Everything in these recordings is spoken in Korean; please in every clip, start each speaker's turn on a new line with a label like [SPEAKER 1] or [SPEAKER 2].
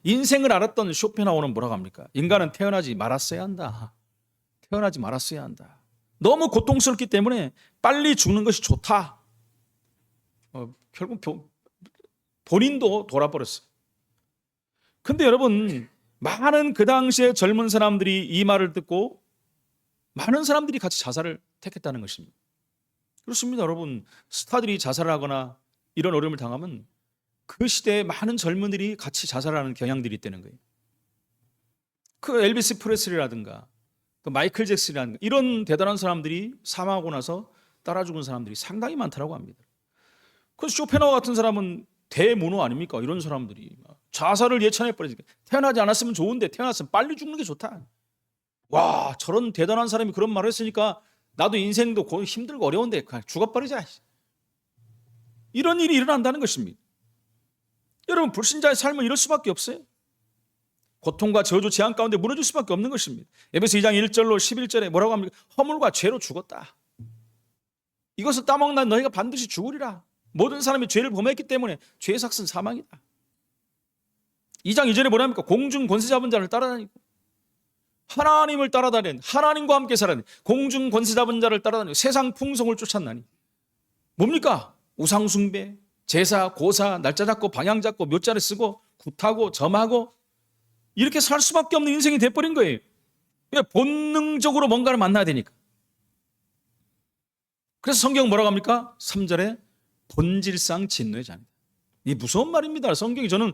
[SPEAKER 1] 인생을 알았던 쇼펜하우어는 뭐라고 합니까? 인간은 태어나지 말았어야 한다. 태어나지 말았어야 한다. 너무 고통스럽기 때문에 빨리 죽는 것이 좋다. 결국 본인도 돌아버렸어요. 근데 여러분, 많은 그 당시에 젊은 사람들이 이 말을 듣고 많은 사람들이 같이 자살을 택했다는 것입니다. 그렇습니다, 여러분. 스타들이 자살을 하거나 이런 어려움을 당하면 그 시대에 많은 젊은이들이 같이 자살하는 경향들이 있다는 거예요. 그 엘비스 프레슬리라든가 또 마이클 잭슨이라든가 이런 대단한 사람들이 사망하고 나서 따라 죽은 사람들이 상당히 많다고 합니다. 그래서 쇼펜하우어 같은 사람은 대문호 아닙니까? 이런 사람들이 자살을 예찬해버리니까 태어나지 않았으면 좋은데 태어났으면 빨리 죽는 게 좋다. 와, 저런 대단한 사람이 그런 말을 했으니까 나도 인생도 힘들고 어려운데 그냥 죽어버리자. 이런 일이 일어난다는 것입니다. 여러분, 불신자의 삶은 이럴 수밖에 없어요. 고통과 저주 재앙 가운데 무너질 수밖에 없는 것입니다. 에베소 2장 1절로 11절에 뭐라고 합니까? 허물과 죄로 죽었다. 이것을 따먹는 너희가 반드시 죽으리라. 모든 사람이 죄를 범했기 때문에 죄의 삭은 사망이다. 2장 2절에 뭐랍니까? 공중 권세 잡은 자를 따라다니고 하나님을 따라다니는, 하나님과 함께 살아는 공중 권세 잡은 자를 따라다니고 세상 풍성을 쫓았나니. 뭡니까? 우상 숭배, 제사, 고사, 날짜 잡고 방향 잡고 묘자를 쓰고 굿하고 점하고 이렇게 살 수밖에 없는 인생이 돼버린 거예요. 본능적으로 뭔가를 만나야 되니까. 그래서 성경 뭐라고 합니까? 3절에 본질상 진노의 자입니다. 이 무서운 말입니다. 성경이 저는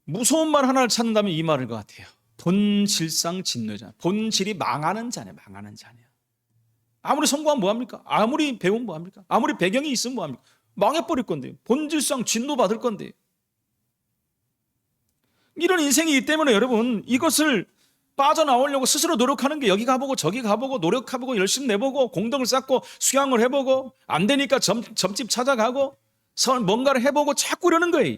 [SPEAKER 1] 무서운 말 하나를 찾는다면 이 말일 것 같아요. 본질상 진노의 자. 본질이 망하는 자네, 망하는 자네. 아무리 성공하면 뭐합니까? 아무리 배우면 뭐합니까? 아무리 배경이 있으면 뭐합니까? 망해버릴 건데요. 본질상 진노받을 건데요. 이런 인생이기 때문에 여러분, 이것을 빠져나오려고 스스로 노력하는 게 여기 가보고 저기 가보고 노력해보고 열심히 내보고 공덕을 쌓고 수양을 해보고 안 되니까 점집 찾아가고 뭔가를 해보고 자꾸 이러는 거예요.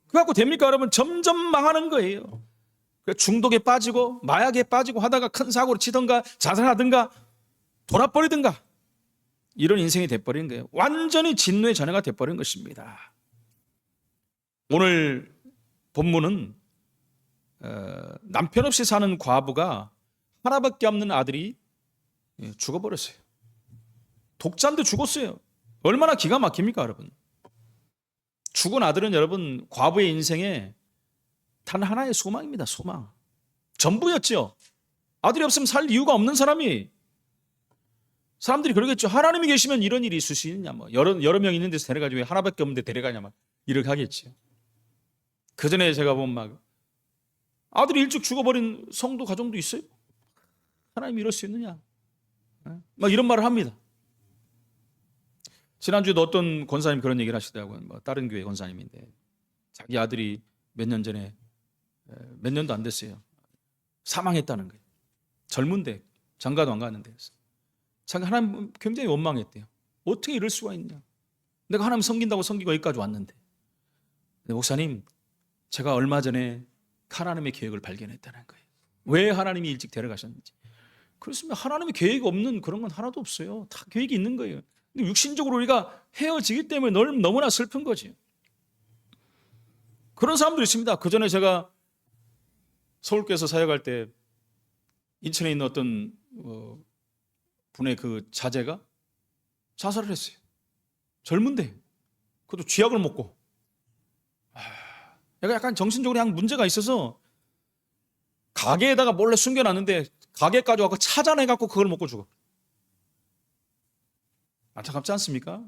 [SPEAKER 1] 그거 갖고 됩니까 여러분? 점점 망하는 거예요. 중독에 빠지고 마약에 빠지고 하다가 큰 사고를 치든가 자살하든가 돌아버리든가 이런 인생이 돼버린 거예요. 완전히 진노의 자녀가 돼버린 것입니다. 오늘 본문은 남편 없이 사는 과부가 하나밖에 없는 아들이 죽어버렸어요. 독자인데 죽었어요. 얼마나 기가 막힙니까 여러분? 죽은 아들은 여러분 과부의 인생에 단 하나의 소망입니다. 소망. 전부였죠. 아들이 없으면 살 이유가 없는 사람이. 사람들이 그러겠죠. 하나님이 계시면 이런 일이 있을 수 있느냐. 뭐 여러 명 있는 데서 데려가지 왜 하나밖에 없는데 데려가냐. 막 이렇게 하겠죠. 그 전에 제가 본 막 아들이 일찍 죽어버린 성도 가정도 있어요. 하나님이 이럴 수 있느냐. 막 이런 말을 합니다. 지난주에도 어떤 권사님 그런 얘기를 하시더라고요. 뭐 다른 교회 권사님인데 자기 아들이 몇 년 전에 몇 년도 안 됐어요. 사망했다는 거예요. 젊은데 장가도 안 갔는데 자기 하나님 굉장히 원망했대요. 어떻게 이럴 수가 있냐. 내가 하나님 섬긴다고 섬기고 여기까지 왔는데. 목사님, 제가 얼마 전에 하나님의 계획을 발견했다는 거예요. 왜 하나님이 일찍 데려가셨는지. 그렇습니다. 하나님의 계획이 없는 그런 건 하나도 없어요. 다 계획이 있는 거예요. 근데 육신적으로 우리가 헤어지기 때문에 너무나 슬픈 거지. 그런 사람들이 있습니다. 그 전에 제가 서울교회에서 사역할 때 인천에 있는 어떤 분의 그 자제가 자살을 했어요. 젊은데. 그것도 쥐약을 먹고. 얘가 약간 정신적으로 그냥 문제가 있어서 가게에다가 몰래 숨겨놨는데 가게까지 와서 찾아내갖고 그걸 먹고 죽어. 안타깝지 않습니까?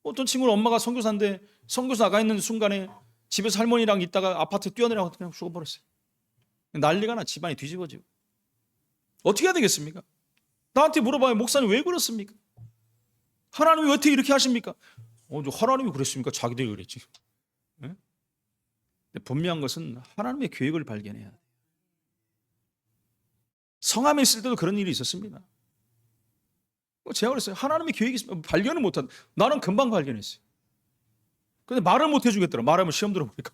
[SPEAKER 1] 어떤 친구는 엄마가 선교사인데 선교사 나가 있는 순간에 집에서 할머니랑 있다가 아파트에 뛰어내려가서 그냥 죽어버렸어요. 난리가 나 집안이 뒤집어지고. 어떻게 해야 되겠습니까? 나한테 물어봐요. 목사님 왜 그렇습니까? 하나님이 어떻게 이렇게 하십니까? 하나님이 그랬습니까? 자기들이 그랬지. 네? 분명한 것은 하나님의 계획을 발견해야 돼요. 성함에 있을 때도 그런 일이 있었습니다. 제가 그랬어요. 하나님의 계획이 있으면 발견을 못한. 나는 금방 발견했어요. 근데 말을 못 해주겠더라. 말하면 시험 들어보니까.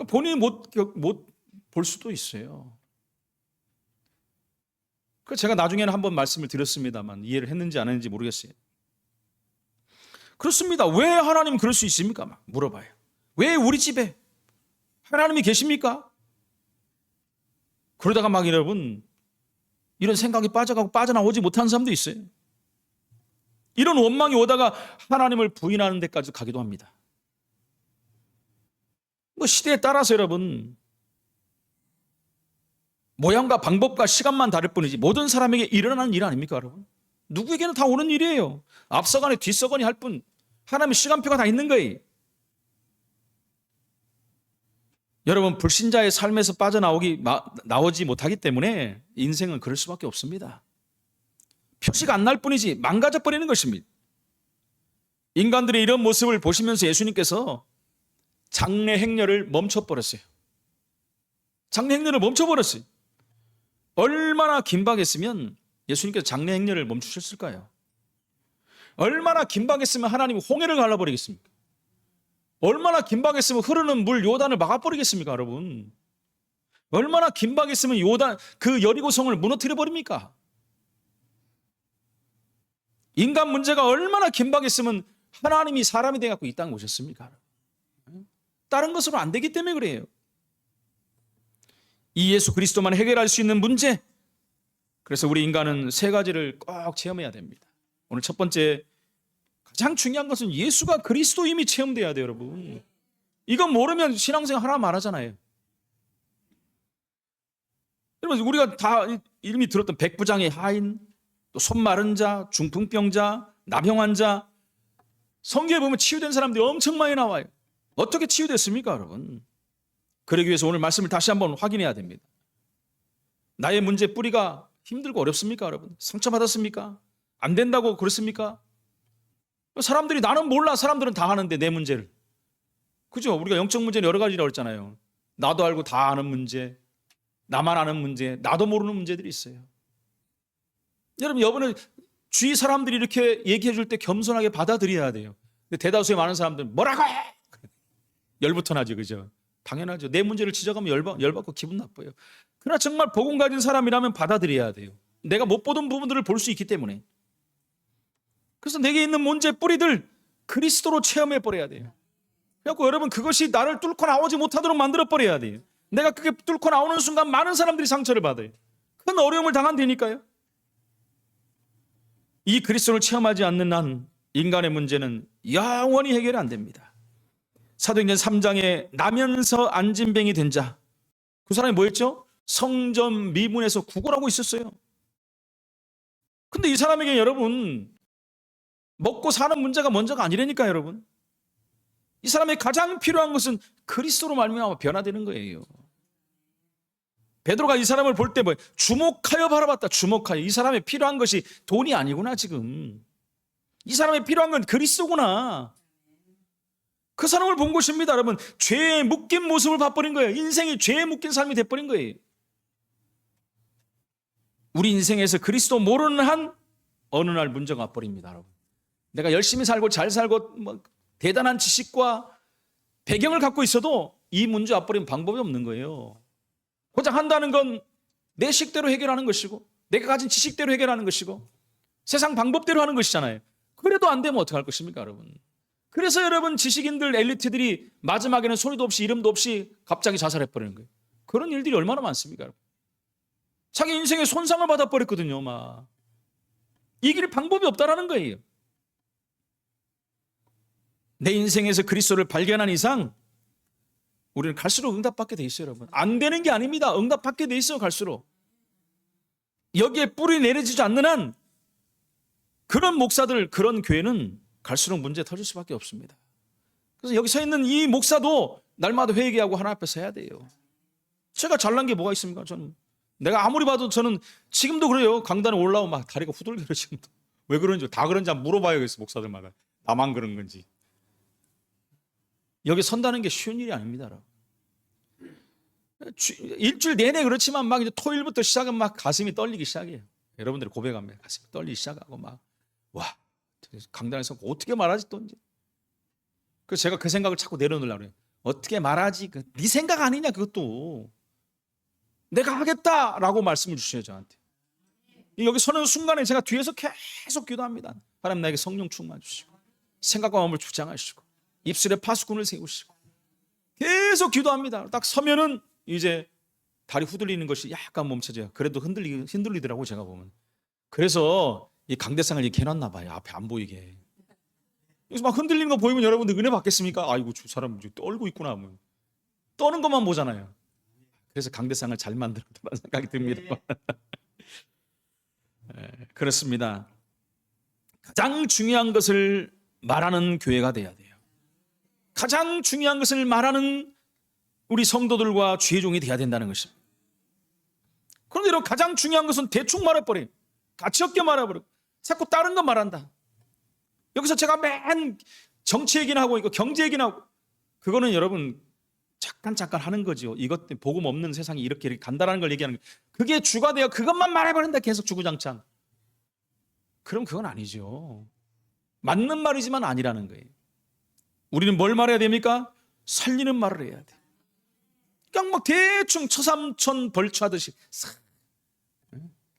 [SPEAKER 1] 본인이 못 볼 수도 있어요. 그래서 제가 나중에는 한번 말씀을 드렸습니다만 이해를 했는지 안 했는지 모르겠어요. 그렇습니다. 왜 하나님 그럴 수 있습니까? 막 물어봐요. 왜 우리 집에 하나님이 계십니까? 그러다가 막 여러분 이런 생각이 빠져가고 빠져나오지 못하는 사람도 있어요. 이런 원망이 오다가 하나님을 부인하는 데까지 가기도 합니다. 뭐 시대에 따라서 여러분 모양과 방법과 시간만 다를 뿐이지 모든 사람에게 일어나는 일 아닙니까 여러분? 누구에게는 다 오는 일이에요. 앞서가니 뒤서가니 할 뿐 하나님의 시간표가 다 있는 거예요. 여러분 불신자의 삶에서 나오지 못하기 때문에 인생은 그럴 수밖에 없습니다. 표시가 안 날 뿐이지 망가져 버리는 것입니다. 인간들의 이런 모습을 보시면서 예수님께서 장래 행렬을 멈춰버렸어요. 장래 행렬을 멈춰버렸어요. 얼마나 긴박했으면 예수님께서 장래 행렬을 멈추셨을까요? 얼마나 긴박했으면 하나님이 홍해를 갈라버리겠습니까? 얼마나 긴박했으면 흐르는 물 요단을 막아버리겠습니까 여러분? 얼마나 긴박했으면 요단 그 여리고성을 무너뜨려 버립니까? 인간 문제가 얼마나 긴박했으면 하나님이 사람이 돼갖고 이 땅에 오셨습니까? 다른 것으로 안 되기 때문에 그래요. 이 예수 그리스도만 해결할 수 있는 문제. 그래서 우리 인간은 세 가지를 꼭 체험해야 됩니다. 오늘 첫 번째 가장 중요한 것은 예수가 그리스도임이 체험돼야 돼요 여러분. 이건 모르면 신앙생활 하나 말하잖아요. 여러분 우리가 다 이름이 들었던 백부장의 하인, 또 손 마른 자, 중풍병자, 나병 자, 성경에 보면 치유된 사람들이 엄청 많이 나와요. 어떻게 치유됐습니까 여러분? 그러기 위해서 오늘 말씀을 다시 한번 확인해야 됩니다. 나의 문제 뿌리가 힘들고 어렵습니까 여러분? 상처받았습니까? 안 된다고 그렇습니까? 사람들이 나는 몰라. 사람들은 다 아는데 내 문제를. 그죠? 우리가 영적 문제는 여러 가지라고 했잖아요. 나도 알고 다 아는 문제, 나만 아는 문제, 나도 모르는 문제들이 있어요. 여러분 이번에 주위 사람들이 이렇게 얘기해 줄 때 겸손하게 받아들여야 돼요. 근데 대다수의 많은 사람들은 뭐라고 해? 열부터 나죠. 그죠? 당연하죠. 내 문제를 지적하면 열받고 기분 나빠요. 그러나 정말 복음 가진 사람이라면 받아들여야 돼요. 내가 못 보던 부분들을 볼 수 있기 때문에. 그래서 내게 있는 문제 뿌리들 그리스도로 체험해 버려야 돼요. 그래서 여러분 그것이 나를 뚫고 나오지 못하도록 만들어 버려야 돼요. 내가 그게 뚫고 나오는 순간 많은 사람들이 상처를 받아요. 큰 어려움을 당한다니까요. 이 그리스도를 체험하지 않는 한 인간의 문제는 영원히 해결이 안 됩니다. 사도행전 3장에 나면서 안진뱅이 된 자, 그 사람이 뭐였죠? 성전 미문에서 구걸하고 있었어요. 근데 이 사람에게 여러분 먹고 사는 문제가 먼저가 아니라니까 여러분. 이 사람의 가장 필요한 것은 그리스도로 말미암아 변화되는 거예요. 베드로가 이 사람을 볼 때 주목하여 바라봤다. 주목하여. 이 사람의 필요한 것이 돈이 아니구나 지금. 이 사람의 필요한 건 그리스도구나. 그 사람을 본 것입니다 여러분. 죄에 묶인 모습을 봐버린 거예요. 인생이 죄에 묶인 삶이 돼버린 거예요. 우리 인생에서 그리스도 모르는 한 어느 날 문제가 와버립니다 여러분. 내가 열심히 살고 잘 살고 대단한 지식과 배경을 갖고 있어도 이 문제 와버리면 방법이 없는 거예요. 고작 한다는 건 내 식대로 해결하는 것이고 내가 가진 지식대로 해결하는 것이고 세상 방법대로 하는 것이잖아요. 그래도 안 되면 어떡할 것입니까 여러분? 그래서 여러분 지식인들 엘리트들이 마지막에는 소리도 없이 이름도 없이 갑자기 자살해버리는 거예요. 그런 일들이 얼마나 많습니까 여러분? 자기 인생에 손상을 받아버렸거든요. 이 길이 방법이 없다라는 거예요. 내 인생에서 그리스도를 발견한 이상 우리는 갈수록 응답받게 돼 있어요 여러분. 안 되는 게 아닙니다. 응답받게 돼 있어요 갈수록. 여기에 뿌리 내려지지 않는 한 그런 목사들 그런 교회는 갈수록 문제 터질 수밖에 없습니다. 그래서 여기 서 있는 이 목사도 날마다 회개하고 하나님 앞에 서야 돼요. 제가 잘난 게 뭐가 있습니까? 저는 내가 아무리 봐도 저는 지금도 그래요. 강단에 올라오면 막 다리가 후들거려 지금도. 왜 그런지 다 그런지 한번 물어봐야겠어 목사들마다. 나만 그런 건지. 여기 선다는 게 쉬운 일이 아닙니다. 일주일 내내 그렇지만 막 이제 토요일부터 시작은 막 가슴이 떨리기 시작해요. 여러분들이 고백하면 가슴이 떨리기 시작하고 와 강단에서 어떻게 말하지 또 이제. 그래서 제가 그 생각을 자꾸 내려놓으려고 그래요. 어떻게 말하지? 네 생각 아니냐 그것도. 내가 하겠다라고 말씀을 주셔요 저한테. 여기 서는 순간에 제가 뒤에서 계속 기도합니다. 하나님 나에게 성령 충만 주시고 생각과 마음을 주장하시고 입술에 파수꾼을 세우시고 계속 기도합니다. 딱 서면은 이제 다리 후들리는 것이 약간 멈춰져요. 그래도 흔들리더라고 제가 보면. 그래서 이 강대상을 이렇게 해놨나 봐요. 앞에 안 보이게. 여기서 막 흔들리는 거 보이면 여러분들 은혜 받겠습니까? 아이고 저 사람 떨고 있구나. 뭐. 떠는 것만 보잖아요. 그래서 강대상을 잘 만들었다는 생각이 듭니다. 그렇습니다. 가장 중요한 것을 말하는 교회가 돼야 돼요. 가장 중요한 것을 말하는 우리 성도들과 주의 종이 돼야 된다는 것입니다. 그런데 이런 가장 중요한 것은 대충 말해버려요. 가치 없게 말해버려요. 자꾸 다른 거 말한다. 여기서 제가 맨 정치 얘기나 하고 있고 경제 얘기나 하고, 그거는 여러분 잠깐 하는 거죠. 이것 때문에 복음 없는 세상이 이렇게 간다라는 걸 얘기하는 거예요. 그게 주가 되어 그것만 말해버린다. 계속 주구장창. 그럼 그건 아니죠. 맞는 말이지만 아니라는 거예요. 우리는 뭘 말해야 됩니까? 살리는 말을 해야 돼. 그냥 막 대충 처삼촌 벌초하듯이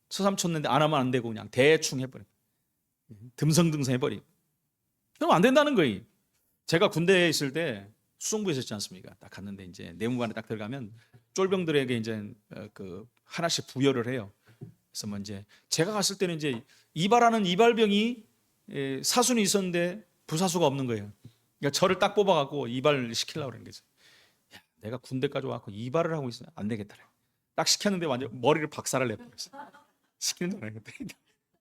[SPEAKER 1] 처삼촌인데 안 하면 안 되고 그냥 대충 해버려. 듬성듬성 해버려. 그럼 안 된다는 거예요. 제가 군대에 있을 때 수송부에 있었지 않습니까? 딱 갔는데 이제 내무반에 딱 들어가면 쫄병들에게 이제 그 하나씩 부여를 해요. 그래서 뭐 이제 제가 갔을 때는 이제 이발하는 이발병이 사순이 있었는데 부사수가 없는 거예요. 그러니까 저를 딱 뽑아갖고 이발을 시키려고 그러는 거죠. 야, 내가 군대까지 와서 이발을 하고 있어요. 안 되겠다. 딱 시켰는데 완전 머리를 박살을 내버렸어. 시키는 줄 알았는데,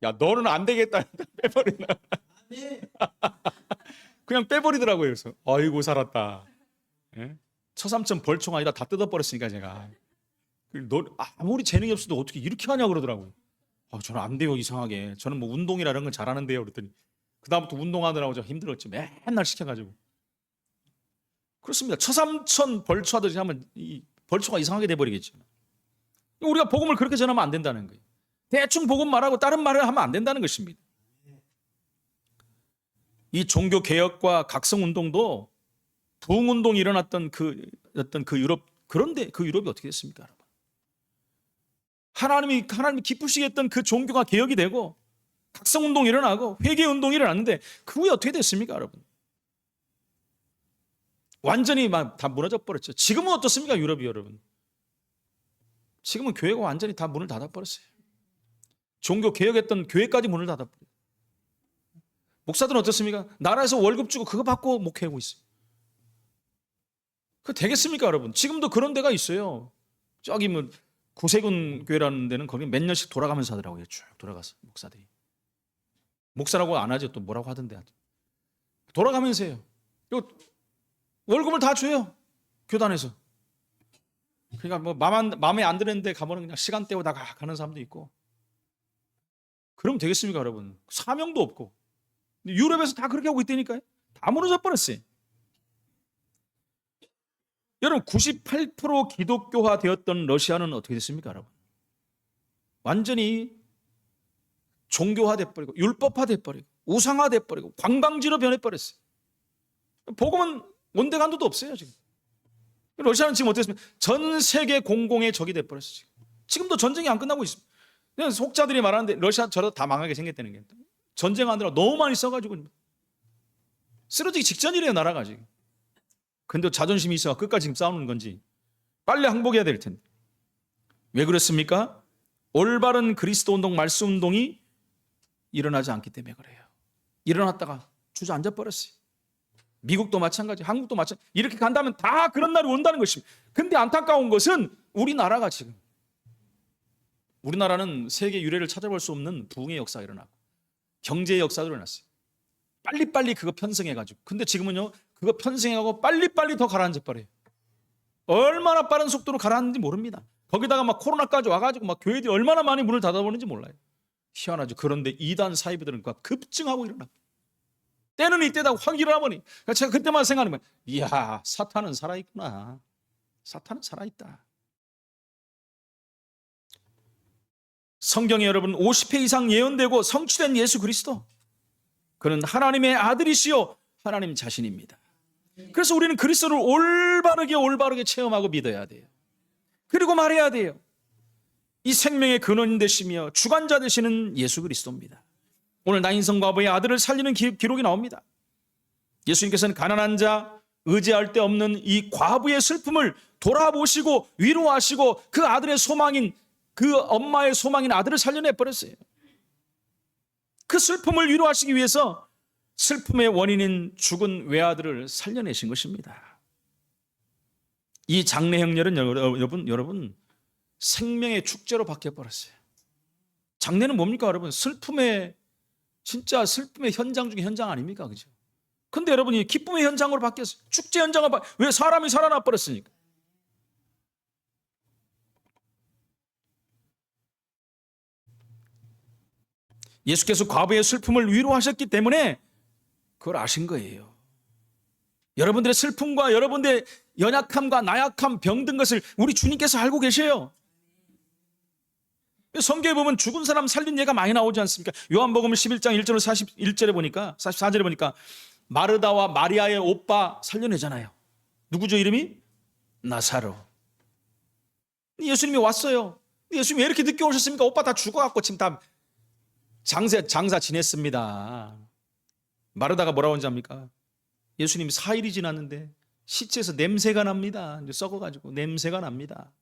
[SPEAKER 1] 야 너는 안 되겠다. 빼버리나. 그냥 빼버리더라고요. 그래서 아이고 살았다. 예? 처삼천 벌총 아니라 다 뜯어버렸으니까 제가. 너 아무리 재능이 없어도 어떻게 이렇게 하냐고 그러더라고요. 저는 안 돼요 이상하게. 저는 뭐 운동이라 이런 건 잘하는데요. 그랬더니 그다음부터 운동하느라고 저 힘들었지. 맨날 시켜가지고. 그렇습니다. 처삼천 벌초하듯이 하면 이 벌초가 이상하게 돼버리겠죠. 우리가 복음을 그렇게 전하면 안 된다는 거예요. 대충 복음 말하고 다른 말을 하면 안 된다는 것입니다. 이 종교 개혁과 각성 운동도 부흥 운동이 일어났던 그 유럽, 그런데 그 유럽이 어떻게 됐습니까, 여러분? 하나님이 기쁘시게 했던 그 종교가 개혁이 되고 각성 운동이 일어나고 회개 운동이 일어났는데 그 후에 어떻게 됐습니까, 여러분? 완전히 막 다 무너져 버렸죠. 지금은 어떻습니까, 유럽이 여러분? 지금은 교회가 완전히 다 문을 닫아 버렸어요. 종교 개혁했던 교회까지 문을 닫아 버렸어요. 목사들은 어떻습니까? 나라에서 월급 주고 그거 받고 목회하고 있어요. 그거 되겠습니까, 여러분? 지금도 그런 데가 있어요. 저기 뭐 구세군 교회라는 데는 거기 몇 년씩 돌아가면서 하더라고요. 쭉 돌아가서 목사들이. 목사라고 안 하죠. 또 뭐라고 하던데. 돌아가면서 해요. 그리고 월급을 다 줘요. 교단에서. 그러니까 뭐 마음에 안 드는 데 가보면 그냥 시간 때우다가 가는 사람도 있고. 그럼 되겠습니까, 여러분? 사명도 없고. 유럽에서 다 그렇게 하고 있다니까요. 다 무너져 버렸어요. 여러분 98% 기독교화 되었던 러시아는 어떻게 됐습니까, 여러분? 완전히 종교화 돼버리고 율법화 돼버리고 우상화 돼버리고 관광지로 변해버렸어요. 복음은 온데간도도 없어요 지금. 러시아는 지금 어떻습니까? 전 세계 공공의 적이 돼버렸어요. 지금도 전쟁이 안 끝나고 있습니다. 속자들이 말하는데 러시아 저러다 다 망하게 생겼다는 게 전쟁하느라 너무 많이 써가지고 쓰러지기 직전이래요, 나라가 지금. 근데 자존심이 있어 끝까지 지금 싸우는 건지 빨리 항복해야 될 텐데. 왜 그렇습니까? 올바른 그리스도 운동, 말씀 운동이 일어나지 않기 때문에 그래요. 일어났다가 주저앉아 버렸어요. 미국도 마찬가지, 한국도 마찬가지. 이렇게 간다면 다 그런 날이 온다는 것입니다. 근데 안타까운 것은 우리나라가 지금, 우리나라는 세계 유례를 찾아볼 수 없는 부흥의 역사가 일어나고 경제의 역사도 일어났어요. 빨리빨리 그거 편성해가지고. 근데 지금은요, 그거 편성해가고 빨리빨리 더 가라앉아버려요. 얼마나 빠른 속도로 가라앉는지 모릅니다. 거기다가 막 코로나까지 와가지고 막 교회들이 얼마나 많이 문을 닫아버리는지 몰라요. 희한하죠. 그런데 이단 사이비들은 급증하고 일어나. 때는 이때다 확 일어나버니. 제가 그때만 생각하는 거예요. 이야, 사탄은 살아있구나. 사탄은 살아있다. 성경에 여러분 50회 이상 예언되고 성취된 예수 그리스도, 그는 하나님의 아들이시요 하나님 자신입니다. 그래서 우리는 그리스도를 올바르게 체험하고 믿어야 돼요. 그리고 말해야 돼요. 이 생명의 근원인 되시며 주관자 되시는 예수 그리스도입니다. 오늘 나인성 과부의 아들을 살리는 기록이 나옵니다. 예수님께서는 가난한 자, 의지할 데 없는 이 과부의 슬픔을 돌아보시고 위로하시고 그 아들의 소망인, 그 엄마의 소망인 아들을 살려내 버렸어요. 그 슬픔을 위로하시기 위해서 슬픔의 원인인 죽은 외아들을 살려내신 것입니다. 이 장례행렬은 여러분 생명의 축제로 바뀌어버렸어요. 장례는 뭡니까 여러분? 진짜 슬픔의 현장 중에 현장 아닙니까? 그죠? 근데 여러분이 기쁨의 현장으로 바뀌었어요. 축제 현장으로 왜 사람이 살아나 버렸으니까. 예수께서 과부의 슬픔을 위로하셨기 때문에 그걸 아신 거예요. 여러분들의 슬픔과 여러분들의 연약함과 나약함, 병든 것을 우리 주님께서 알고 계셔요. 성경에 보면 죽은 사람 살린 예가 많이 나오지 않습니까? 요한복음 11장 1절로 41절에 보니까 44절에 보니까 마르다와 마리아의 오빠 살려내잖아요. 누구죠 이름이? 나사로. 예수님이 왔어요. 예수님이 왜 이렇게 늦게 오셨습니까? 오빠 다 죽어갖고 지금 다 장사 지냈습니다. 마르다가 뭐라고 하는지 압니까? 예수님이 4일이 지났는데 시체에서 냄새가 납니다. 이제 썩어가지고 냄새가 납니다.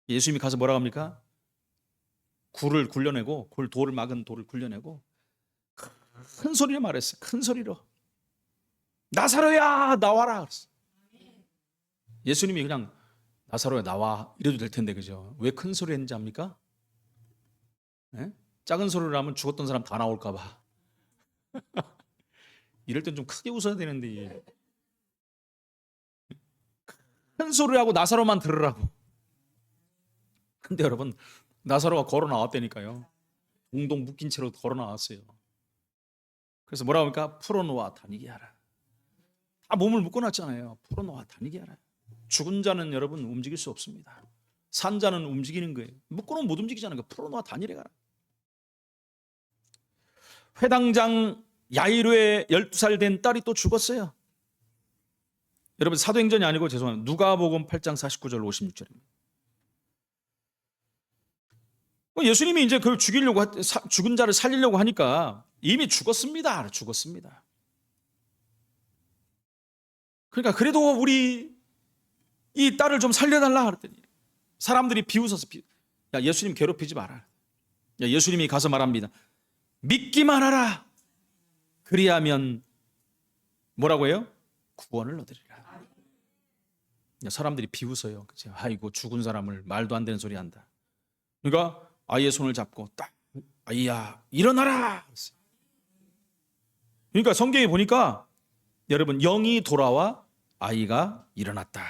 [SPEAKER 1] 예수님이 가서 뭐라고 합니까? 굴을 굴려내고, 돌을 막은 돌을 굴려내고 큰 소리로 말했어요. 큰 소리로 나사로야 나와라 그랬어요. 예수님이 그냥 나사로야 나와 이래도 될 텐데 그죠? 왜 큰 소리 했는지 압니까? 네? 작은 소리를 하면 죽었던 사람 다 나올까 봐. 이럴 땐 좀 크게 웃어야 되는데 큰 소리를 하고 나사로만 들으라고. 근데 여러분 나사로가 걸어 나왔다니까요. 동동 묶인 채로 걸어 나왔어요. 그래서 뭐라고 합니까? 풀어놓아 다니게 하라. 다 몸을 묶어놨잖아요. 풀어놓아 다니게 하라. 죽은 자는 여러분 움직일 수 없습니다. 산 자는 움직이는 거예요. 묶어놓으면 못 움직이잖아요. 풀어놓아 다니래 가라. 회당장 야이로의 12살 된 딸이 또 죽었어요. 여러분 사도행전이 아니고 죄송합니다. 누가복음 8장 49절 56절입니다. 예수님이 이제 그걸 죽은 자를 살리려고 하니까 이미 죽었습니다. 그러니까 그래도 우리 이 딸을 좀 살려달라 그랬더니 사람들이 비웃어서 야 예수님 괴롭히지 마라. 야, 예수님이 가서 말합니다. 믿기만 하라. 그리하면 뭐라고 해요? 구원을 얻으리라. 사람들이 비웃어요. 그치? 아이고 죽은 사람을 말도 안 되는 소리 한다. 그러니까 아이의 손을 잡고 딱 아이야 일어나라. 그러니까 성경에 보니까 여러분 영이 돌아와 아이가 일어났다.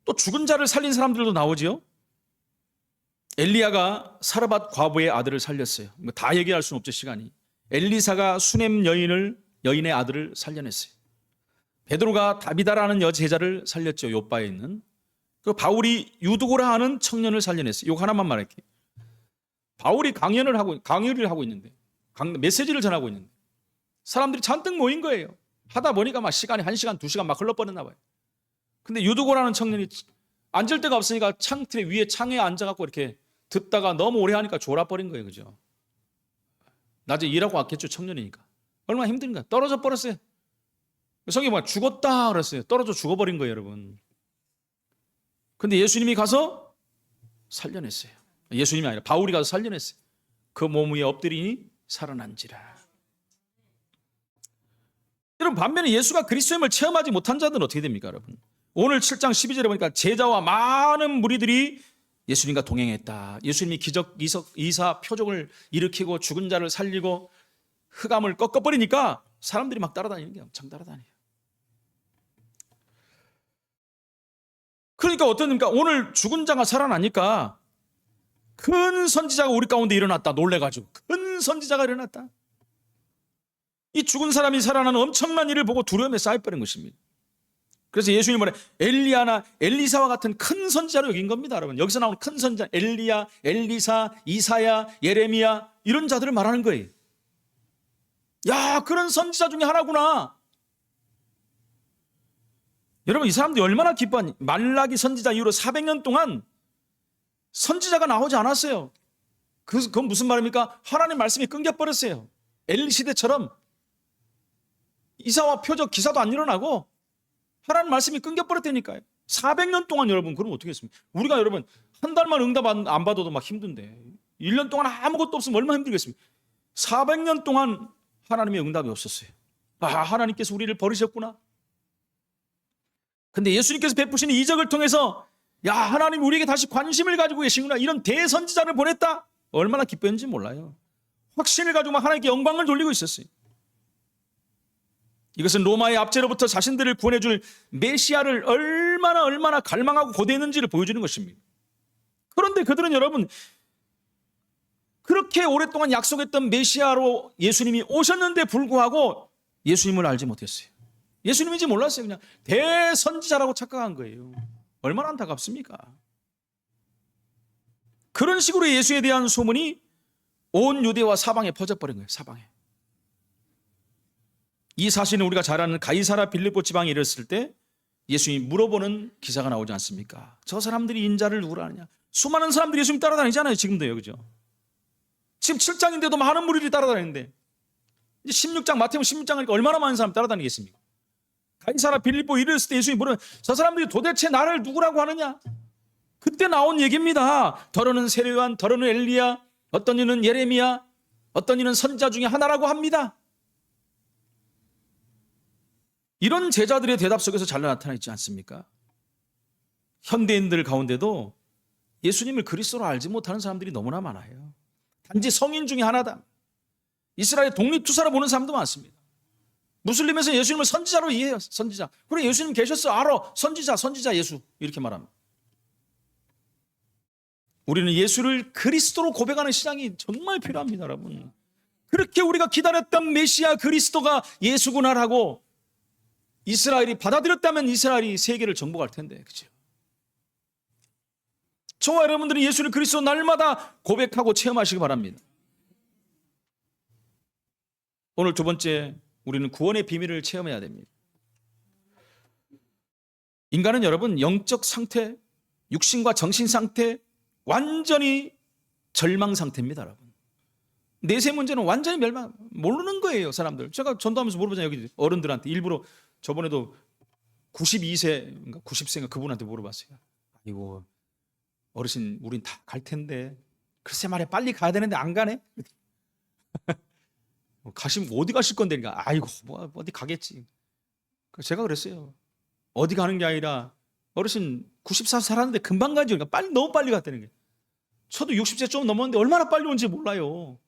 [SPEAKER 1] 또 죽은 자를 살린 사람들도 나오지요. 엘리야가 사르밧 과부의 아들을 살렸어요. 다 얘기할 수는 없죠 시간이. 엘리사가 수넴 여인의 아들을 살려냈어요. 베드로가 다비다라는 여제자를 살렸죠. 요바에 있는. 그 바울이 유두고라 하는 청년을 살려냈어요. 이거 하나만 말할게요. 바울이 강연을 하고 있는데 메시지를 전하고 있는데 사람들이 잔뜩 모인 거예요. 하다 보니까 막 시간이 1시간 2시간 막 흘러버렸나 봐요. 근데 유두고라는 청년이 앉을 데가 없으니까 창에 앉아갖고 이렇게 듣다가 너무 오래 하니까 졸아버린 거예요. 그죠? 낮에 일하고 왔겠죠. 청년이니까. 얼마나 힘든가. 떨어져 버렸어요. 성경에 보면 죽었다 그랬어요. 떨어져 죽어버린 거예요, 여러분. 근데 예수님이 가서 살려냈어요. 예수님이 아니라 바울이 가서 살려냈어요. 그 몸 위에 엎드리니 살아난지라. 여러분 반면에 예수가 그리스도임을 체험하지 못한 자들은 어떻게 됩니까, 여러분? 오늘 7장 12절에 보니까 제자와 많은 무리들이 예수님과 동행했다. 예수님이 기적, 이사, 표적을 일으키고 죽은 자를 살리고 흑암을 꺾어버리니까 사람들이 막 따라다니는 게 엄청 따라다녀요. 그러니까 어떻습니까? 오늘 죽은 자가 살아나니까 큰 선지자가 우리 가운데 일어났다. 놀래가지고 큰 선지자가 일어났다. 이 죽은 사람이 살아나는 엄청난 일을 보고 두려움에 쌓여버린 것입니다. 그래서 예수님이 뭐래? 엘리야나 엘리사와 같은 큰 선지자로 여긴 겁니다, 여러분. 여기서 나오는 큰 선지자, 엘리야, 엘리사, 이사야, 예레미야 이런 자들을 말하는 거예요. 야, 그런 선지자 중에 하나구나. 여러분 이 사람들이 얼마나 기뻐하니. 말라기 선지자 이후로 400년 동안 선지자가 나오지 않았어요. 그건 무슨 말입니까? 하나님 말씀이 끊겨버렸어요. 엘리 시대처럼 이사와 표적 기사도 안 일어나고 하나님 말씀이 끊겨버렸다니까요. 400년 동안 여러분 그럼 어떻게 했습니까? 우리가 여러분 한 달만 응답 안 받아도 막 힘든데 1년 동안 아무것도 없으면 얼마나 힘들겠습니까? 400년 동안 하나님의 응답이 없었어요. 하나님께서 우리를 버리셨구나. 근데 예수님께서 베푸시는 이적을 통해서 하나님 우리에게 다시 관심을 가지고 계시구나. 이런 대선지자를 보냈다. 얼마나 기뻤는지 몰라요. 확신을 가지고 막 하나님께 영광을 돌리고 있었어요. 이것은 로마의 압제로부터 자신들을 구원해줄 메시아를 얼마나 갈망하고 고대했는지를 보여주는 것입니다. 그런데 그들은 여러분 그렇게 오랫동안 약속했던 메시아로 예수님이 오셨는데 불구하고 예수님을 알지 못했어요. 예수님인지 몰랐어요. 그냥 대선지자라고 착각한 거예요. 얼마나 안타깝습니까? 그런 식으로 예수에 대한 소문이 온 유대와 사방에 퍼져버린 거예요. 사방에. 이 사실은 우리가 잘 아는 가이사라 빌립보 지방에 이르렀을 때 예수님이 물어보는 기사가 나오지 않습니까? 저 사람들이 인자를 누구라 하느냐. 수많은 사람들이 예수님 따라다니잖아요. 지금도요. 그죠? 지금 7장인데도 많은 무리들이 따라다니는데 이제 16장 마태복음 16장이니까 얼마나 많은 사람이 따라다니겠습니까? 가이사라 빌립보 이르렀을 때 예수님이 물으면 저 사람들이 도대체 나를 누구라고 하느냐? 그때 나온 얘기입니다. 더러는 세례요한, 더러는 엘리야, 어떤 이는 예레미야, 어떤 이는 선지자 중에 하나라고 합니다. 이런 제자들의 대답 속에서 잘 나타나 있지 않습니까? 현대인들 가운데도 예수님을 그리스도로 알지 못하는 사람들이 너무나 많아요. 단지 성인 중에 하나다. 이스라엘 독립투사로 보는 사람도 많습니다. 무슬림에서 예수님을 선지자로 이해해요. 선지자. 그래 예수님 계셨어. 알아. 선지자 예수. 이렇게 말합니다. 우리는 예수를 그리스도로 고백하는 신앙이 정말 필요합니다. 여러분. 그렇게 우리가 기다렸던 메시아 그리스도가 예수구나라고 이스라엘이 받아들였다면 이스라엘이 세계를 정복할 텐데. 그렇죠? 저와 여러분들은 예수를 그리스도 날마다 고백하고 체험하시기 바랍니다. 오늘 두 번째 우리는 구원의 비밀을 체험해야 됩니다. 인간은 여러분 영적 상태, 육신과 정신 상태 완전히 절망 상태입니다. 여러분. 내세 문제는 완전히 멸망 모르는 거예요. 사람들. 제가 전도하면서 물어보잖아요. 여기 어른들한테 일부러 저번에도 92세인가 90세인가 그분한테 물어봤어요. 아이고 어르신 우린 다 갈 텐데 글쎄 말이야 빨리 가야 되는데 안 가네. 가시면 어디 가실 건데? 그러니까 아이고 뭐 어디 가겠지. 제가 그랬어요. 어디 가는 게 아니라 어르신 94세 살았는데 금방 가죠. 그러니까 빨리 너무 빨리 갔다는 게. 저도 60세 좀 넘었는데 얼마나 빨리 온지 몰라요.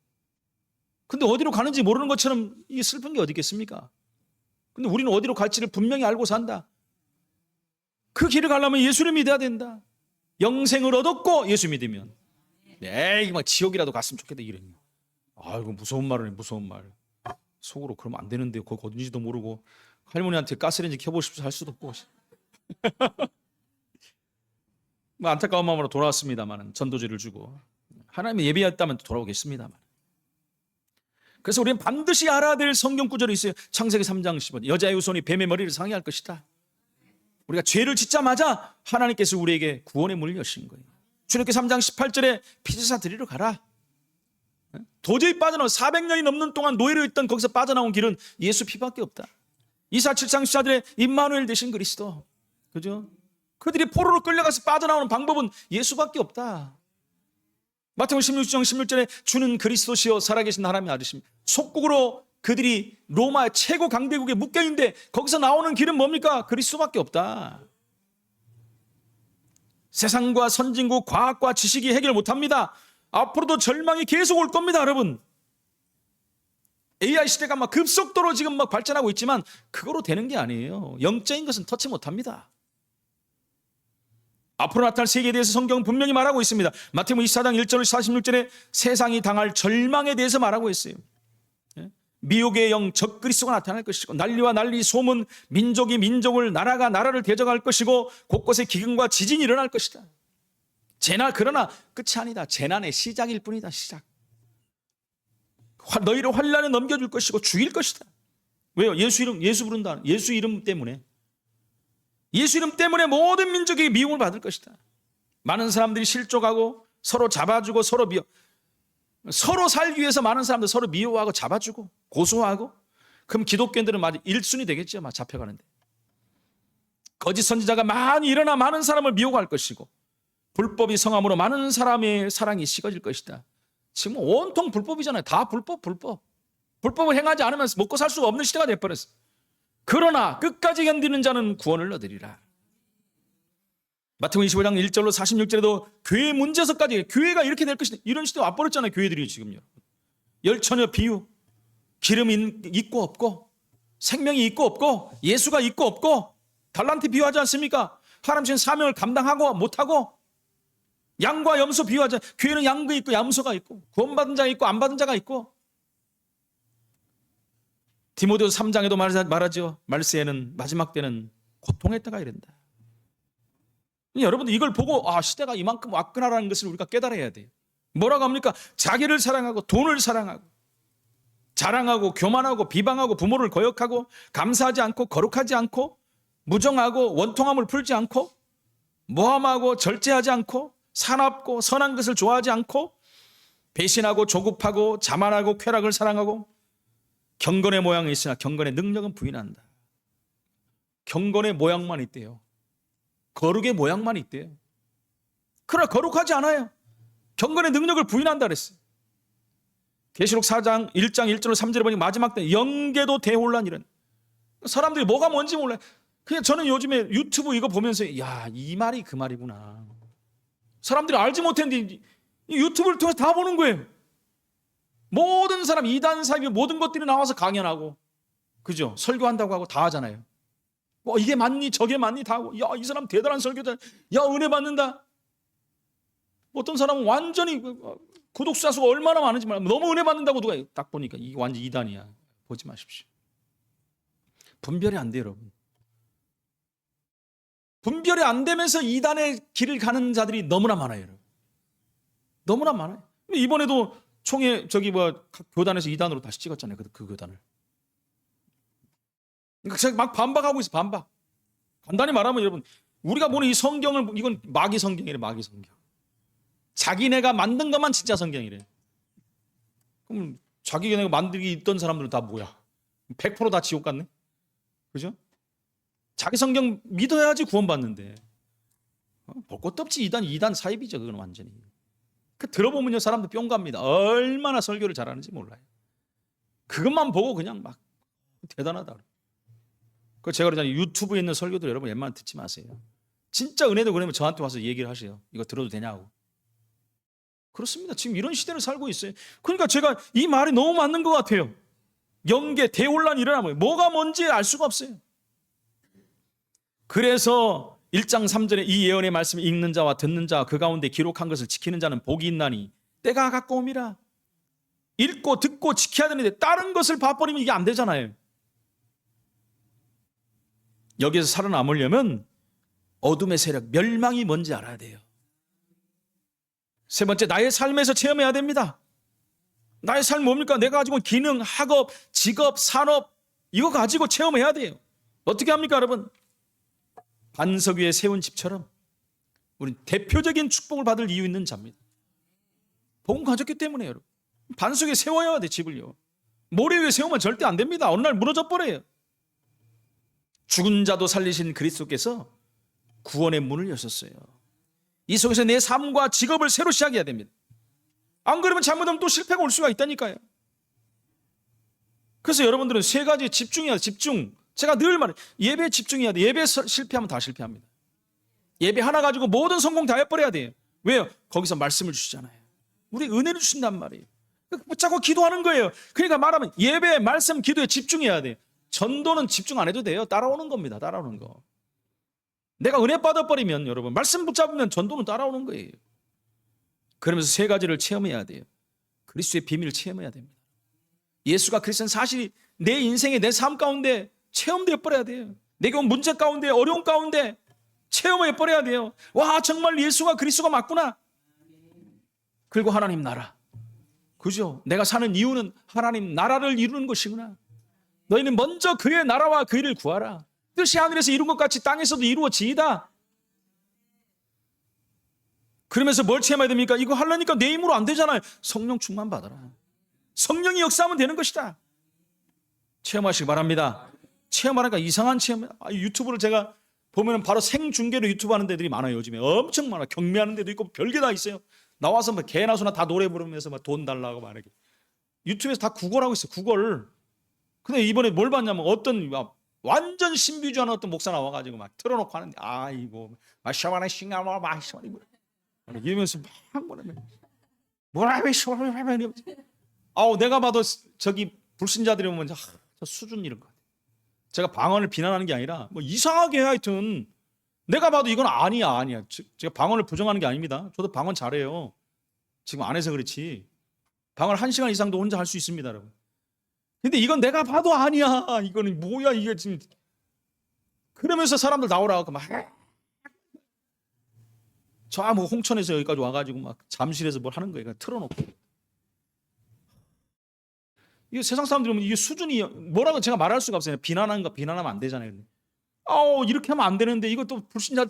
[SPEAKER 1] 근데 어디로 가는지 모르는 것처럼 이 슬픈 게 어디 있겠습니까? 근데 우리는 어디로 갈지를 분명히 알고 산다. 그 길을 가려면 예수를 믿어야 된다. 영생을 얻었고 예수 믿으면 에이 막 지옥이라도 갔으면 좋겠다 이러니. 아이고 무서운 말이네. 무서운 말. 속으로 그러면 안 되는데 거기 어딘지도 모르고 할머니한테 가스레인지 켜보십시오 할 수도 없고. 뭐 안타까운 마음으로 돌아왔습니다만 전도지를 주고 하나님의 예비했다면 돌아오겠습니다만. 그래서 우리는 반드시 알아야 될 성경 구절이 있어요. 창세기 3장 10번 여자의 후손이 뱀의 머리를 상해할 것이다. 우리가 죄를 짓자마자 하나님께서 우리에게 구원의 문을 여신 거예요. 출애굽기 3장 18절에 피제사 드리러 가라. 도저히 빠져나와 400년이 넘는 동안 노예로 있던 거기서 빠져나온 길은 예수 피밖에 없다. 이사 7장 14절에 임마누엘 되신 그리스도. 그죠? 그들이 포로로 끌려가서 빠져나오는 방법은 예수밖에 없다. 마태복음 16장 16절에 주는 그리스도시요 살아계신 하나님의 아들이십니다. 속국으로 그들이 로마 최고 강대국에 묶여있는데 거기서 나오는 길은 뭡니까? 그리스도밖에 없다. 세상과 선진국, 과학과 지식이 해결 못합니다. 앞으로도 절망이 계속 올 겁니다, 여러분. AI 시대가 막 급속도로 지금 막 발전하고 있지만 그거로 되는 게 아니에요. 영적인 것은 터치 못합니다. 앞으로 나타날 세계에 대해서 성경은 분명히 말하고 있습니다. 마태복음 24장 1절 46절에 세상이 당할 절망에 대해서 말하고 있어요. 미혹의 영 적그리스도가 나타날 것이고 난리와 난리 소문 민족이 민족을 나라가 나라를 대적할 것이고 곳곳에 기근과 지진이 일어날 것이다. 재난 그러나 끝이 아니다. 재난의 시작일 뿐이다. 시작. 너희를 환난에 넘겨줄 것이고 죽일 것이다. 왜요? 예수 부른다. 예수 이름 때문에. 예수 이름 때문에 모든 민족이 미움을 받을 것이다. 많은 사람들이 실족하고 서로 잡아주고 서로 서로 살기 위해서 많은 사람들 서로 미워하고 잡아주고 고소하고, 그럼 기독교인들은 마치 1순위 되겠죠. 막 잡혀가는데. 거짓 선지자가 많이 일어나 많은 사람을 미워할 것이고, 불법이 성함으로 많은 사람의 사랑이 식어질 것이다. 지금 온통 불법이잖아요. 다 불법. 불법을 행하지 않으면 먹고 살 수가 없는 시대가 되어버렸어요. 그러나 끝까지 견디는 자는 구원을 얻으리라. 마태복음 25장 1절로 46절에도 교회 문제서까지 교회가 이렇게 될 것이다, 이런 시대가 와버렸잖아요. 교회들이 지금요. 열처녀 비유, 기름이 있고 없고, 생명이 있고 없고, 예수가 있고 없고, 달란트 비유하지 않습니까? 하나님 주신 사명을 감당하고 못하고, 양과 염소 비유하자. 교회는 양도 있고 염소가 있고, 구원받은 자가 있고 안 받은 자가 있고. 디모데후서 3장에도 말하죠. 말세에는, 마지막 때는 고통의 때가 이른다. 여러분들 이걸 보고 시대가 이만큼 왔구나라는 것을 우리가 깨달아야 돼요. 뭐라고 합니까? 자기를 사랑하고 돈을 사랑하고 자랑하고 교만하고 비방하고 부모를 거역하고 감사하지 않고 거룩하지 않고 무정하고 원통함을 풀지 않고 모함하고 절제하지 않고 사납고 선한 것을 좋아하지 않고 배신하고 조급하고 자만하고 쾌락을 사랑하고 경건의 모양이 있으나 경건의 능력은 부인한다. 경건의 모양만 있대요. 거룩의 모양만 있대요. 그러나 거룩하지 않아요. 경건의 능력을 부인한다 그랬어요. 계시록 4장 1장 1절로 3절에 보니 마지막 때 영계도 대혼란 이런, 사람들이 뭐가 뭔지 몰라요. 그냥 저는 요즘에 유튜브 이거 보면서 이 말이 그 말이구나. 사람들이 알지 못했는데 이 유튜브를 통해서 다 보는 거예요. 모든 사람, 이단 사이비 모든 것들이 나와서 강연하고, 그죠? 설교한다고 하고 다 하잖아요. 이게 맞니 저게 맞니 다 하고, 이 사람 대단한 설교자, 은혜 받는다. 어떤 사람은 완전히 구독자 수가 얼마나 많은지 몰라요. 너무 은혜 받는다고 누가 딱 보니까 이게 완전 이단이야. 보지 마십시오. 분별이 안 돼요, 여러분. 분별이 안 되면서 이단의 길을 가는 자들이 너무나 많아요, 여러분. 너무나 많아요. 이번에도 총회 교단에서 이단으로 다시 찍었잖아요. 그 교단을. 그러니까 제가 막 반박하고 있어요. 반박. 간단히 말하면 여러분, 우리가 보는 이 성경을, 이건 마귀 성경이래. 마귀 성경. 자기네가 만든 것만 진짜 성경이래. 그럼 자기네가 만들기 있던 사람들은 다 뭐야? 100% 다 지옥 갔네? 그죠? 자기 성경 믿어야지 구원받는데. 볼 것도 없지. 이단 사입이죠. 그건 완전히. 들어보면요, 사람들 뿅 갑니다. 얼마나 설교를 잘하는지 몰라요. 그것만 보고 그냥 막 대단하다. 제가 그러잖아요. 유튜브에 있는 설교들 여러분 웬만하면 듣지 마세요. 진짜 은혜도 그러면 저한테 와서 얘기를 하세요. 이거 들어도 되냐고. 그렇습니다. 지금 이런 시대를 살고 있어요. 그러니까 제가 이 말이 너무 맞는 것 같아요. 영계 대혼란이 일어나면 뭐가 뭔지 알 수가 없어요. 그래서 1장 3절에 이 예언의 말씀을 읽는 자와 듣는 자와 그 가운데 기록한 것을 지키는 자는 복이 있나니 때가 가까움이라. 읽고 듣고 지켜야 되는데 다른 것을 봐버리면 이게 안 되잖아요. 여기에서 살아남으려면 어둠의 세력, 멸망이 뭔지 알아야 돼요. 세 번째, 나의 삶에서 체험해야 됩니다. 나의 삶 뭡니까? 내가 가지고 기능, 학업, 직업, 산업, 이거 가지고 체험해야 돼요. 어떻게 합니까, 여러분? 반석 위에 세운 집처럼 우리 대표적인 축복을 받을 이유 있는 자입니다. 복음 가졌기 때문에 여러분. 반석 위에 세워야 돼, 집을요. 모래 위에 세우면 절대 안 됩니다. 어느 날 무너져 버려요. 죽은 자도 살리신 그리스도께서 구원의 문을 여셨어요. 이 속에서 내 삶과 직업을 새로 시작해야 됩니다. 안 그러면 잘못하면 또 실패가 올 수가 있다니까요. 그래서 여러분들은 세 가지에 집중해야 돼. 집중. 제가 늘 말해요. 예배에 집중해야 돼. 예배에 실패하면 다 실패합니다. 예배 하나 가지고 모든 성공 다 해버려야 돼요. 왜요? 거기서 말씀을 주시잖아요. 우리 은혜를 주신단 말이에요. 붙잡고 기도하는 거예요. 그러니까 말하면 예배, 말씀, 기도에 집중해야 돼요. 전도는 집중 안 해도 돼요. 따라오는 겁니다. 따라오는 거. 내가 은혜 받아버리면 여러분, 말씀 붙잡으면 전도는 따라오는 거예요. 그러면서 세 가지를 체험해야 돼요. 그리스도의 비밀을 체험해야 됩니다. 예수가 그리스도는 사실 내 인생의 내 삶 가운데 체험되어 버려야 돼요. 내게 온 문제 가운데, 어려움 가운데 체험해 버려야 돼요. 와, 정말 예수가 그리스도가 맞구나. 그리고 하나님 나라. 그죠? 내가 사는 이유는 하나님 나라를 이루는 것이구나. 너희는 먼저 그의 나라와 그 일을 구하라. 뜻이 하늘에서 이룬 것 같이 땅에서도 이루어지이다. 그러면서 뭘 체험해야 됩니까? 이거 하려니까 내 힘으로 안 되잖아요. 성령 충만 받아라. 성령이 역사하면 되는 것이다. 체험하시기 바랍니다. 체험하니까 이상한 체험. 유튜브를 제가 보면 바로 생중계로 유튜브 하는 데들이 많아요. 요즘에 엄청 많아. 경매하는 데도 있고 별게 다 있어요. 나와서 뭐 개나 소나 다 노래 부르면서 막 돈 달라고 말하게. 유튜브에서 다 구걸하고 있어요. 구걸. 근데 이번에 뭘 봤냐면 어떤 완전 신비주의하는 어떤 목사 나와가지고 막 틀어놓고 하는데 아이고 마샤바나 싱가마 마샤바나 이러면서 막 뭐라고 샤바나 아우 내가 봐도 저기 불신자들이 보면 저 수준 이런 거 같아. 제가 방언을 비난하는 게 아니라 뭐 이상하게 하여튼 내가 봐도 이건 아니야. 제가 방언을 부정하는 게 아닙니다. 저도 방언 잘해요. 지금 안 해서 그렇지. 방언 1시간 이상도 혼자 할 수 있습니다, 여러분. 근데 이건 내가 봐도 아니야. 이거는 뭐야 이게 지금. 그러면서 사람들 나오라고 막 저 뭐 홍천에서 여기까지 와가지고 막 잠실에서 뭘 하는 거예요. 틀어놓고. 이게 세상 사람들이 보면 이게 수준이 뭐라고 제가 말할 수가 없어요. 비난하면 안 되잖아요. 이렇게 하면 안 되는데 이것도 불신자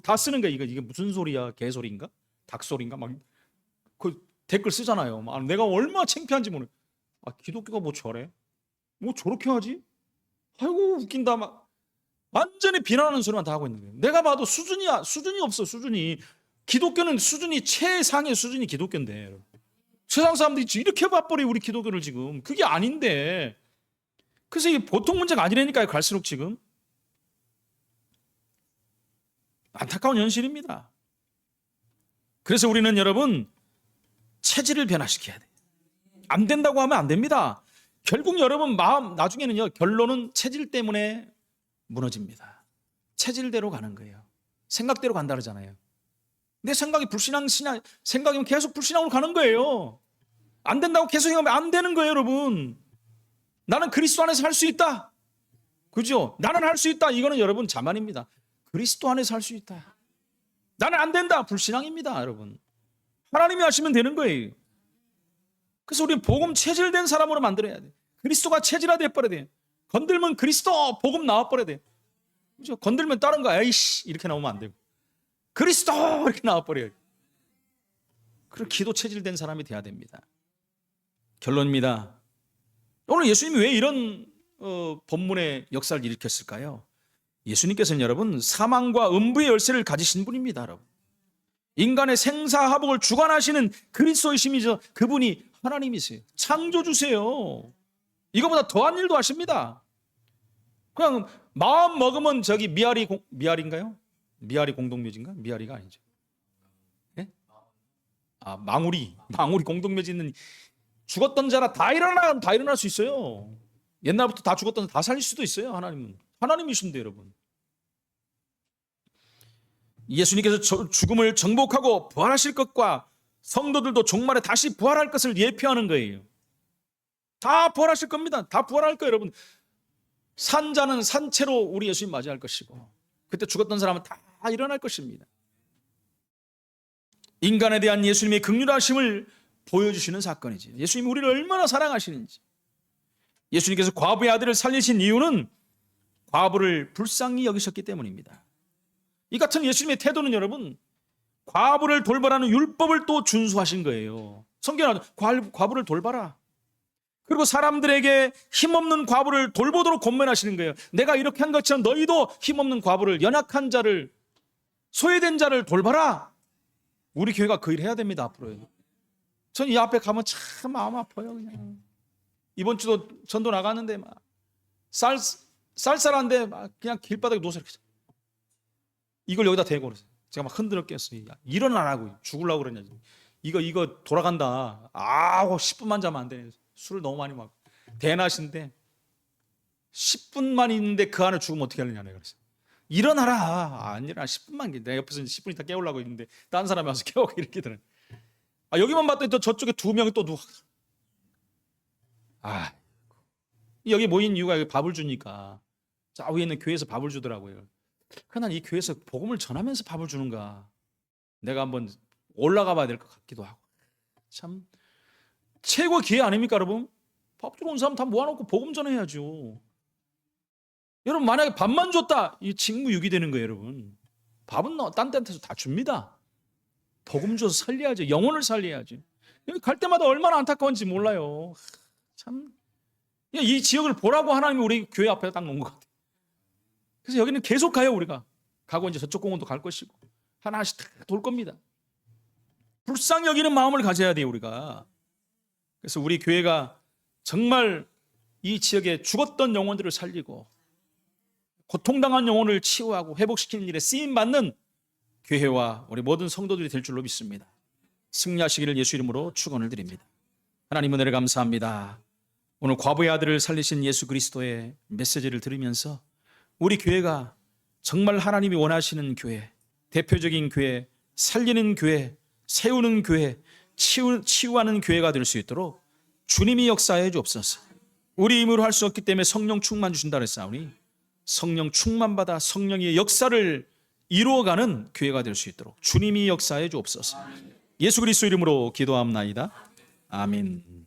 [SPEAKER 1] 다 쓰는 거야. 이게 무슨 소리야? 개소리인가? 닭소리인가? 막 그 댓글 쓰잖아요. 내가 얼마나 창피한지 모르. 기독교가 뭐 저래? 뭐 저렇게 하지? 아이고 웃긴다 막 완전히 비난하는 소리만 다 하고 있는 거예요. 내가 봐도 수준이 없어. 수준이 기독교는 수준이 최상의 수준이 기독교인데 여러분. 세상 사람들이 이렇게 봐버려 우리 기독교를 지금. 그게 아닌데. 그래서 이게 보통 문제가 아니라니까요. 갈수록 지금 안타까운 현실입니다. 그래서 우리는 여러분 체질을 변화시켜야 돼요. 안 된다고 하면 안 됩니다. 결국 여러분 나중에는요 결론은 체질 때문에 무너집니다. 체질대로 가는 거예요. 생각대로 간다 그러잖아요. 내 생각이 생각이면 계속 불신앙으로 가는 거예요. 안 된다고 계속 생각하면 안 되는 거예요, 여러분. 나는 그리스도 안에서 할 수 있다. 그죠? 나는 할 수 있다. 이거는 여러분 자만입니다. 그리스도 안에서 할 수 있다. 나는 안 된다. 불신앙입니다, 여러분. 하나님이 하시면 되는 거예요. 그래서 우리는 복음 체질된 사람으로 만들어야 돼. 그리스도가 체질화돼 버려야 돼. 건들면 그리스도 복음 나와 버려야 돼. 그죠? 건들면 다른 거 에이씨 이렇게 나오면 안 되고 그리스도 이렇게 나와 버려요. 그리고 기도 체질된 사람이 돼야 됩니다. 결론입니다. 오늘 예수님이 왜 이런 본문의 역사를 일으켰을까요? 예수님께서는 여러분 사망과 음부의 열쇠를 가지신 분입니다. 여러분. 인간의 생사화복을 주관하시는 그리스도이심이죠. 그분이 하나님이세요. 창조주세요. 이거보다 더한 일도 하십니다. 그냥 마음 먹으면 저기 미아리인가요? 미아리 공동묘지인가? 미아리가 아니죠. 네? 망우리 공동묘지 있는 죽었던 자라 다 일어날 수 있어요. 옛날부터 다 죽었던 자 다 살릴 수도 있어요. 하나님이신데 여러분. 예수님께서 죽음을 정복하고 부활하실 것과 성도들도 종말에 다시 부활할 것을 예표하는 거예요. 다 부활하실 겁니다. 다 부활할 거예요, 여러분. 산자는 산채로 우리 예수님 맞이할 것이고 그때 죽었던 사람은 다 일어날 것입니다. 인간에 대한 예수님의 긍휼하심을 보여주시는 사건이지. 예수님이 우리를 얼마나 사랑하시는지. 예수님께서 과부의 아들을 살리신 이유는 과부를 불쌍히 여기셨기 때문입니다. 이 같은 예수님의 태도는 여러분 과부를 돌보라는 율법을 또 준수하신 거예요. 성경에 과부를 돌봐라. 그리고 사람들에게 힘없는 과부를 돌보도록 권면하시는 거예요. 내가 이렇게 한 것처럼 너희도 힘없는 과부를 연약한 자를 소외된 자를 돌봐라. 우리 교회가 그 일 해야 됩니다. 앞으로요. 전 이 앞에 가면 참 마음 아파요. 그냥 이번 주도 전도 나갔는데 막 쌀쌀한데 막 그냥 길바닥에 누워서 이렇게 이걸 여기다 대고 그랬어요. 제가 막 흔들어 깼어요. 일어나라고 죽으려고 그러냐. 이거 돌아간다. 10분만 자면 안 돼. 술을 너무 많이 먹고 대낮인데 10분만 있는데 그 안에 죽으면 어떻게 하느냐 내가 그랬어요. 일어나라. 안 일어나. 10분만 내가 옆에서 10분 있다 깨우려고 있는데 다른 사람이 와서 깨우고 이렇게 되는. 여기만 봤더니 또 저쪽에 2명이 또 누워. 여기 모인 이유가 여기 밥을 주니까 자 위에 있는 교회에서 밥을 주더라고요. 그러나 이 교회에서 복음을 전하면서 밥을 주는가 내가 한번 올라가 봐야 될 것 같기도 하고. 참 최고 기회 아닙니까 여러분? 밥 주러 온 사람 다 모아놓고 복음 전해야죠. 여러분 만약에 밥만 줬다 이 직무유기 되는 거예요. 여러분 밥은 딴 데한테서 다 줍니다. 복음 줘서 살려야죠. 영혼을 살려야죠. 여기 갈 때마다 얼마나 안타까운지 몰라요. 참, 이 지역을 보라고 하나님이 우리 교회 앞에 딱 놓은 것 같아요. 그래서 여기는 계속 가요. 우리가 가고 이제 저쪽 공원도 갈 것이고 하나씩 다 돌 겁니다. 불쌍히 여기는 마음을 가져야 돼요. 우리가. 그래서 우리 교회가 정말 이 지역에 죽었던 영혼들을 살리고 고통당한 영혼을 치유하고 회복시키는 일에 쓰임받는 교회와 우리 모든 성도들이 될 줄로 믿습니다. 승리하시기를 예수 이름으로 축원을 드립니다. 하나님 은혜를 감사합니다. 오늘 과부의 아들을 살리신 예수 그리스도의 메시지를 들으면서 우리 교회가 정말 하나님이 원하시는 교회, 대표적인 교회, 살리는 교회, 세우는 교회, 치유하는 교회가 될 수 있도록 주님이 역사해 주옵소서. 우리 힘으로 할 수 없기 때문에 성령 충만 주신다 그랬사오니 성령 충만받아 성령의 역사를 이루어가는 교회가 될 수 있도록 주님이 역사해 주옵소서. 예수 그리스도 이름으로 기도합나이다. 아멘.